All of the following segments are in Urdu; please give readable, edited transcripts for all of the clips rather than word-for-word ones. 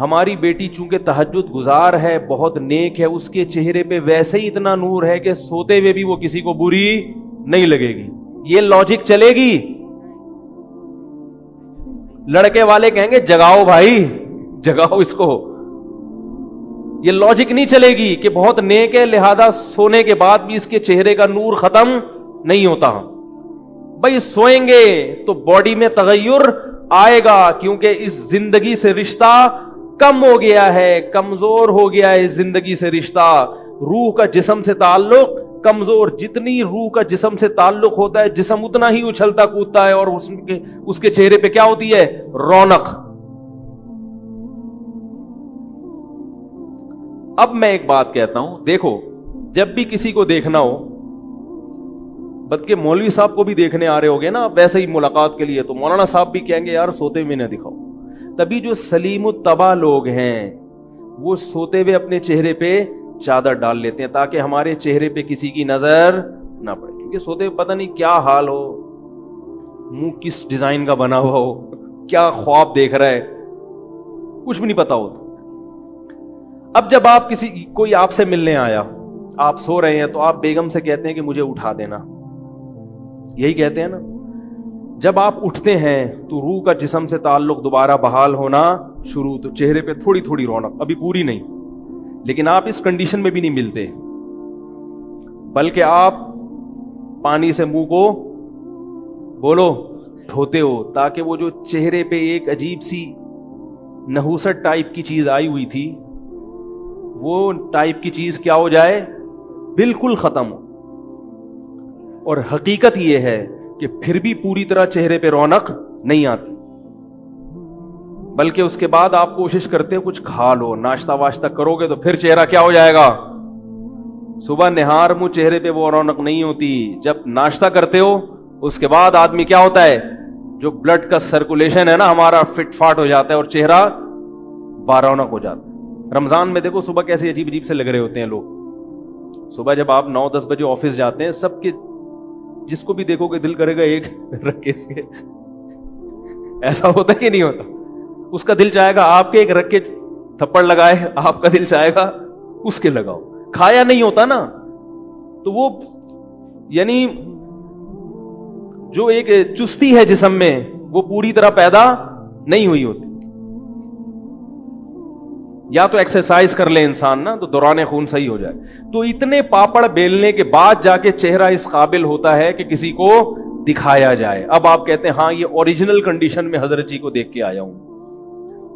ہماری بیٹی چونکہ تہجد گزار ہے، بہت نیک ہے، اس کے چہرے پہ ویسے ہی اتنا نور ہے کہ سوتے ہوئے بھی وہ کسی کو بری نہیں لگے گی. یہ لاجک چلے گی؟ لڑکے والے کہیں گے جگاؤ بھائی، جگاؤ اس کو. یہ لاجک نہیں چلے گی کہ بہت نیک ہے لہذا سونے کے بعد بھی اس کے چہرے کا نور ختم نہیں ہوتا. بھائی سوئیں گے تو باڈی میں تغیر آئے گا، کیونکہ اس زندگی سے رشتہ کم ہو گیا ہے، کمزور ہو گیا ہے اس زندگی سے رشتہ. روح کا جسم سے تعلق کمزور. جتنی روح کا جسم سے تعلق ہوتا ہے جسم اتنا ہی اچھلتا کودتا ہے، اور اس کے چہرے پہ کیا ہوتی ہے؟ رونق. اب میں ایک بات کہتا ہوں، دیکھو جب بھی کسی کو دیکھنا ہو، بلکہ مولوی صاحب کو بھی دیکھنے آ رہے ہوگے نا ویسے ہی ملاقات کے لیے، تو مولانا صاحب بھی کہیں گے یار سوتے ہوئے نہ دکھاؤ. تبھی جو سلیم الطبع لوگ ہیں وہ سوتے ہوئے اپنے چہرے پہ چادر ڈال لیتے ہیں تاکہ ہمارے چہرے پہ کسی کی نظر نہ پڑے، کیونکہ سوتے ہوئے پتہ نہیں کیا حال ہو، منہ کس ڈیزائن کا بنا ہوا ہو، کیا خواب دیکھ رہا ہے، کچھ بھی نہیں پتا ہوتا. اب جب آپ کوئی آپ سے ملنے آیا، آپ سو رہے ہیں، تو آپ بیگم سے کہتے ہیں کہ مجھے اٹھا دینا، یہی کہتے ہیں نا. جب آپ اٹھتے ہیں تو روح کا جسم سے تعلق دوبارہ بحال ہونا شروع، تو چہرے پہ تھوڑی تھوڑی رونق، ابھی پوری نہیں، لیکن آپ اس کنڈیشن میں بھی نہیں ملتے، بلکہ آپ پانی سے منہ کو بولو دھوتے ہو تاکہ وہ جو چہرے پہ ایک عجیب سی نحوست ٹائپ کی چیز آئی ہوئی تھی، وہ ٹائپ کی چیز کیا ہو جائے؟ بالکل ختم ہو. اور حقیقت یہ ہے کہ پھر بھی پوری طرح چہرے پہ رونق نہیں آتی، بلکہ اس کے بعد آپ کوشش کرتے ہو کچھ کھا لو، ناشتہ واشتہ کرو گے تو پھر چہرہ کیا ہو جائے گا؟ صبح نہار منہ چہرے پہ وہ رونق نہیں ہوتی. جب ناشتہ کرتے ہو اس کے بعد آدمی کیا ہوتا ہے؟ جو بلڈ کا سرکولیشن ہے نا ہمارا فٹ فاٹ ہو جاتا ہے اور چہرہ بارونق ہو جاتا ہے. رمضان میں دیکھو صبح کیسے عجیب عجیب سے لگ رہے ہوتے ہیں لوگ. صبح جب آپ 9-10 بجے آفس جاتے ہیں، سب کے جس کو بھی دیکھو گے دل کرے گا ایک رکھ کے اس کے. ایسا ہوتا ہے کہ نہیں ہوتا؟ اس کا دل چاہے گا آپ کے ایک رکھ کے تھپڑ لگائے، آپ کا دل چاہے گا اس کے لگاؤ. کھایا نہیں ہوتا نا، تو وہ یعنی جو ایک چستی ہے جسم میں وہ پوری طرح پیدا نہیں ہوئی ہوتی. یا تو ایکسرسائز کر لے انسان نا تو دوران خون صحیح ہو جائے. تو اتنے پاپڑ بیلنے کے بعد جا کے چہرہ اس قابل ہوتا ہے کہ کسی کو دکھایا جائے. اب آپ کہتے ہیں ہاں یہ اوریجنل کنڈیشن میں حضرت جی کو دیکھ کے آیا ہوں.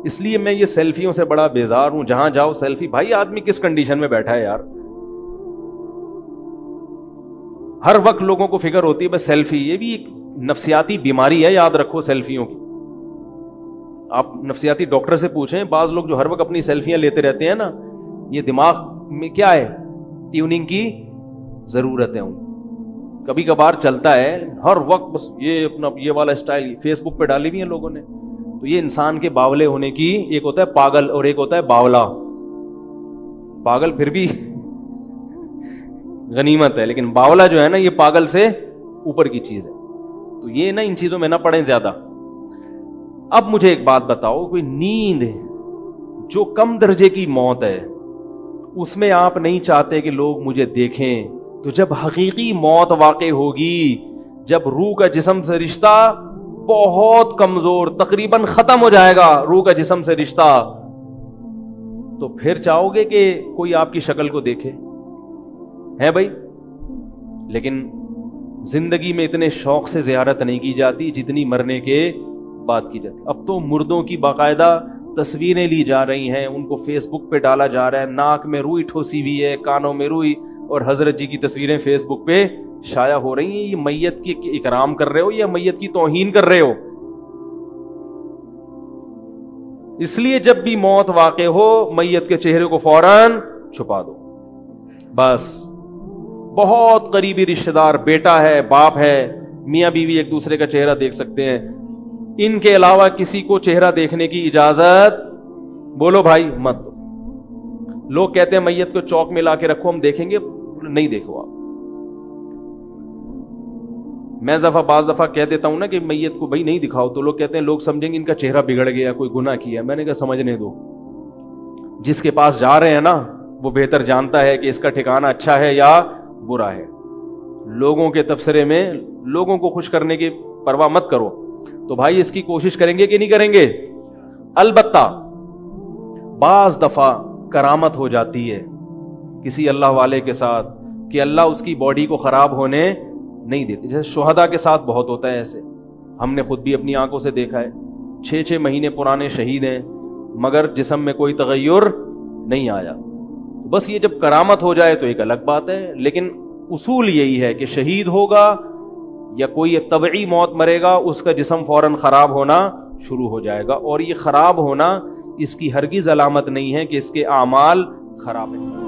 اس لیے میں یہ سیلفیوں سے بڑا بیزار ہوں. جہاں جاؤ سیلفی. بھائی آدمی کس کنڈیشن میں بیٹھا ہے یار؟ ہر وقت لوگوں کو فکر ہوتی ہے بس سیلفی. یہ بھی ایک نفسیاتی بیماری ہے، یاد رکھو سیلفیوں کی. آپ نفسیاتی ڈاکٹر سے پوچھیں، بعض لوگ جو ہر وقت اپنی سیلفیاں لیتے رہتے ہیں نا، یہ دماغ میں کیا ہے؟ ٹیوننگ کی ضرورت ہے. کبھی کبھار چلتا ہے، ہر وقت بس یہ اپنا یہ والا اسٹائل فیس بک پہ ڈالی ہوئی ہیں لوگوں نے. تو یہ انسان کے باولے ہونے کی، ایک ہوتا ہے پاگل اور ایک ہوتا ہے باولا. پاگل پھر بھی غنیمت ہے، لیکن باولا جو ہے نا یہ پاگل سے اوپر کی چیز ہے. تو یہ نا ان چیزوں میں نہ پڑیں زیادہ. اب مجھے ایک بات بتاؤ، کوئی نیند جو کم درجے کی موت ہے اس میں آپ نہیں چاہتے کہ لوگ مجھے دیکھیں، تو جب حقیقی موت واقع ہوگی، جب روح کا جسم سے رشتہ بہت کمزور، تقریباً ختم ہو جائے گا روح کا جسم سے رشتہ، تو پھر چاہو گے کہ کوئی آپ کی شکل کو دیکھے؟ ہے بھائی. لیکن زندگی میں اتنے شوق سے زیارت نہیں کی جاتی جتنی مرنے کے بات کی جاتی. اب تو مردوں کی باقاعدہ تصویریں لی جا رہی ہیں، ان کو فیس بک پہ ڈالا جا رہا ہے، ناک میں روئی ٹھوسی ہوئی ہے، کانوں میں روئی، اور حضرت جی کی تصویریں فیس بک پہ شائع ہو رہی ہیں. یہ میت کی اکرام کر رہے ہو یا میت کی توہین کر رہے ہو؟ اس لیے جب بھی موت واقع ہو میت کے چہرے کو فوراً چھپا دو. بس بہت قریبی رشتہ دار، بیٹا ہے، باپ ہے، میاں بیوی ایک دوسرے کا چہرہ دیکھ سکتے ہیں. ان کے علاوہ کسی کو چہرہ دیکھنے کی اجازت بولو بھائی مت دو. لوگ کہتے ہیں میت کو چوک میں لا کے رکھو، ہم دیکھیں گے. نہیں دیکھو آپ. میں بعض دفعہ کہہ دیتا ہوں نا کہ میت کو بھائی نہیں دکھاؤ، تو لوگ کہتے ہیں لوگ سمجھیں گے ان کا چہرہ بگڑ گیا، کوئی گناہ کیا. میں نے کہا سمجھنے دو. جس کے پاس جا رہے ہیں نا وہ بہتر جانتا ہے کہ اس کا ٹھکانہ اچھا ہے یا برا ہے. لوگوں کے تبصرے میں لوگوں کو خوش کرنے کی پرواہ مت کرو. تو بھائی اس کی کوشش کریں گے کہ نہیں کریں گے؟ البتہ بعض دفعہ کرامت ہو جاتی ہے کسی اللہ والے کے ساتھ کہ اللہ اس کی باڈی کو خراب ہونے نہیں دیتے. جیسے شہداء کے ساتھ بہت ہوتا ہے ایسے. ہم نے خود بھی اپنی آنکھوں سے دیکھا ہے 6 مہینے پرانے شہید ہیں مگر جسم میں کوئی تغیر نہیں آیا. بس یہ جب کرامت ہو جائے تو ایک الگ بات ہے, لیکن اصول یہی ہے کہ شہید ہوگا یا کوئی طبعی موت مرے گا اس کا جسم فوراً خراب ہونا شروع ہو جائے گا, اور یہ خراب ہونا اس کی ہرگز علامت نہیں ہے کہ اس کے اعمال خراب ہیں.